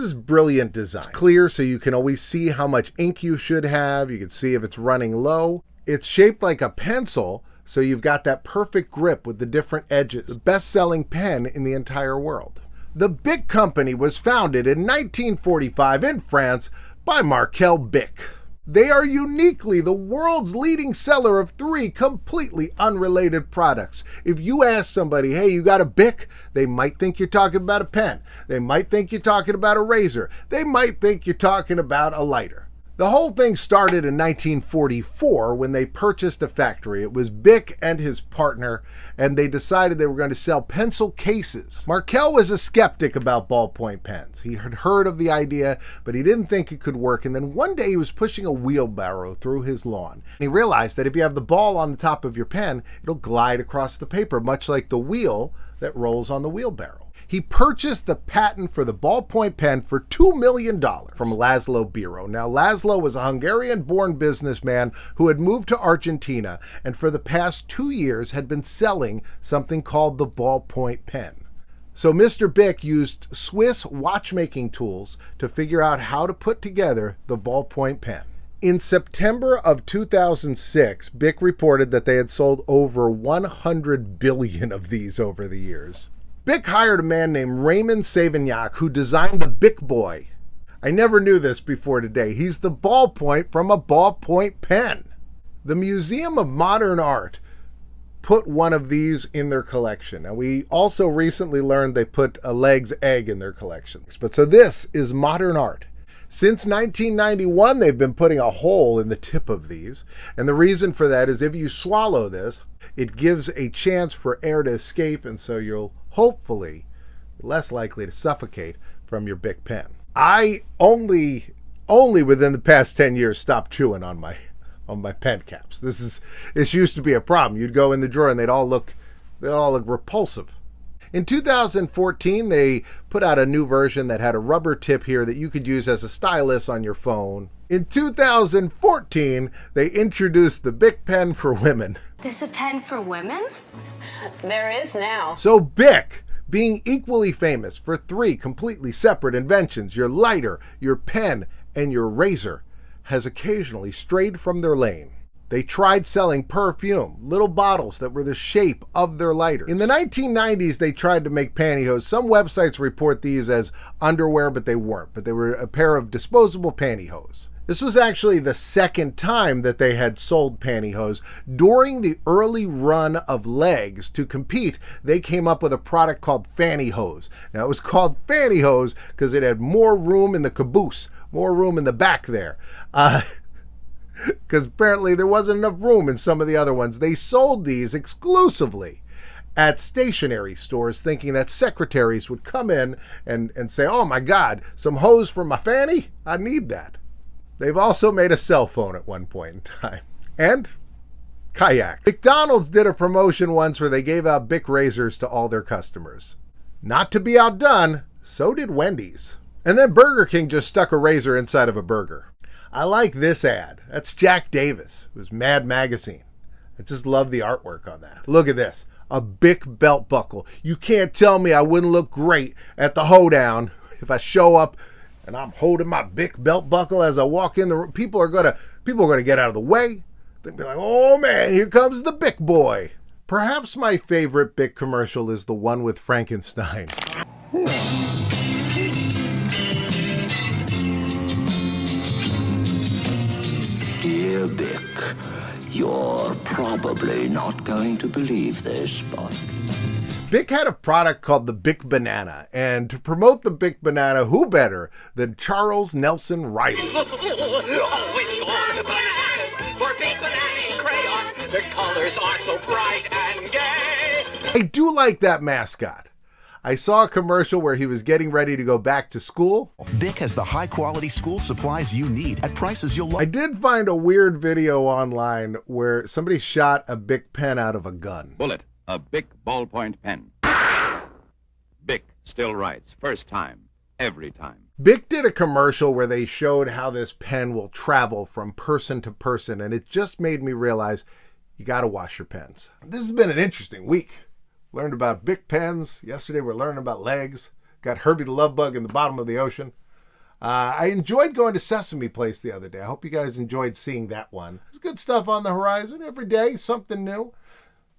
This is brilliant design. It's clear so you can always see how much ink you should have. You can see if it's running low. It's shaped like a pencil, so you've got that perfect grip with the different edges. The best-selling pen in the entire world. The BiC company was founded in 1945 in France by Markel BiC. They are uniquely the world's leading seller of 3 completely unrelated products. If you ask somebody, hey, you got a BiC? They might think you're talking about a pen. They might think you're talking about a razor. They might think you're talking about a lighter. The whole thing started in 1944 when they purchased a factory. It was BiC and his partner, and they decided they were going to sell pencil cases. Markel was a skeptic about ballpoint pens. He had heard of the idea, but he didn't think it could work. And then one day he was pushing a wheelbarrow through his lawn. And he realized that if you have the ball on the top of your pen, it'll glide across the paper, much like the wheel that rolls on the wheelbarrow. He purchased the patent for the ballpoint pen for $2 million from Laszlo Biro. Now, Laszlo was a Hungarian-born businessman who had moved to Argentina and for the past 2 years had been selling something called the ballpoint pen. So Mr. BiC used Swiss watchmaking tools to figure out how to put together the ballpoint pen. In September of 2006, BiC reported that they had sold over 100 billion of these over the years. BiC hired a man named Raymond Savignac who designed the BiC Boy. I never knew this before today. He's the ballpoint from a ballpoint pen. The Museum of Modern Art put one of these in their collection. And we also recently learned they put a Leg's egg in their collections. But so this is modern art. Since 1991, they've been putting a hole in the tip of these. And the reason for that is if you swallow this, it gives a chance for air to escape, and so you'll hopefully less likely to suffocate from your BiC pen. I only within the past 10 years stopped chewing on my pen caps. This used to be a problem. You'd go in the drawer and they all look repulsive. In 2014, they put out a new version that had a rubber tip here that you could use as a stylus on your phone. In 2014, they introduced the BiC pen for women. There's a pen for women? There is now. So BiC, being equally famous for 3 completely separate inventions, your lighter, your pen, and your razor, has occasionally strayed from their lane. They tried selling perfume, little bottles that were the shape of their lighter. In the 1990s, they tried to make pantyhose. Some websites report these as underwear, but they weren't. But they were a pair of disposable pantyhose. This was actually the second time that they had sold pantyhose. During the early run of Legs to compete, they came up with a product called Fannyhose. Now, it was called Fannyhose because it had more room in the caboose, more room in the back there. Because apparently there wasn't enough room in some of the other ones. They sold these exclusively at stationery stores, thinking that secretaries would come in and say, oh my God, some hose for my fanny? I need that. They've also made a cell phone at one point in time. And kayak. McDonald's did a promotion once where they gave out BiC razors to all their customers. Not to be outdone, so did Wendy's. And then Burger King just stuck a razor inside of a burger. I like this ad. That's Jack Davis, who's Mad Magazine. I just love the artwork on that. Look at this, a BiC belt buckle. You can't tell me I wouldn't look great at the hoedown if I show up and I'm holding my BiC belt buckle as I walk in the room. People are gonna get out of the way. They'll be like, oh man, here comes the BiC boy. Perhaps my favorite BiC commercial is the one with Frankenstein. Dear BiC, you're probably not going to believe this, but... BiC had a product called the BiC Banana, and to promote the BiC Banana, who better than Charles Nelson Riley? For BiC Banana crayon, the colors are so bright and gay. I do like that mascot. I saw a commercial where he was getting ready to go back to school. BiC has the high-quality school supplies you need at prices you'll love. I did find a weird video online where somebody shot a BiC pen out of a gun. Bullet, a BiC ballpoint pen. BiC still writes, first time, every time. BiC did a commercial where they showed how this pen will travel from person to person, and it just made me realize you got to wash your pens. This has been an interesting week. Learned about BiC pens. Yesterday we're learning about Legs. Got Herbie the Love Bug in the bottom of the ocean. I enjoyed going to Sesame Place the other day. I hope you guys enjoyed seeing that one. There's good stuff on the horizon every day, something new.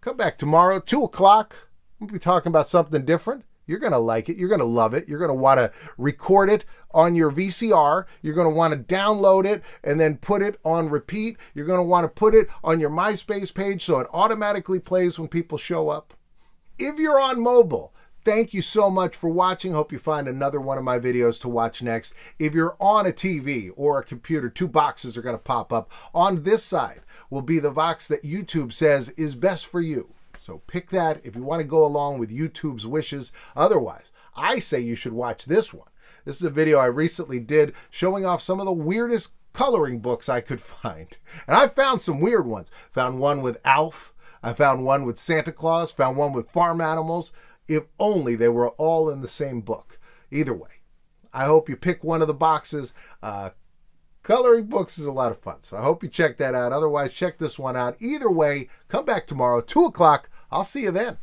Come back tomorrow, 2 o'clock. We'll be talking about something different. You're going to like it. You're going to love it. You're going to want to record it on your VCR. You're going to want to download it and then put it on repeat. You're going to want to put it on your MySpace page so it automatically plays when people show up. If you're on mobile, thank you so much for watching. Hope you find another one of my videos to watch next. If you're on a TV or a computer, 2 boxes are going to pop up. On this side will be the box that YouTube says is best for you. So pick that if you want to go along with YouTube's wishes. Otherwise, I say you should watch this one. This is a video I recently did showing off some of the weirdest coloring books I could find. And I found some weird ones. Found one with Alf. I found one with Santa Claus. Found one with farm animals. If only they were all in the same book. Either way, I hope you pick one of the boxes. Coloring books is a lot of fun, so I hope you check that out. Otherwise, check this one out. Either way, come back tomorrow, 2 o'clock. I'll see you then.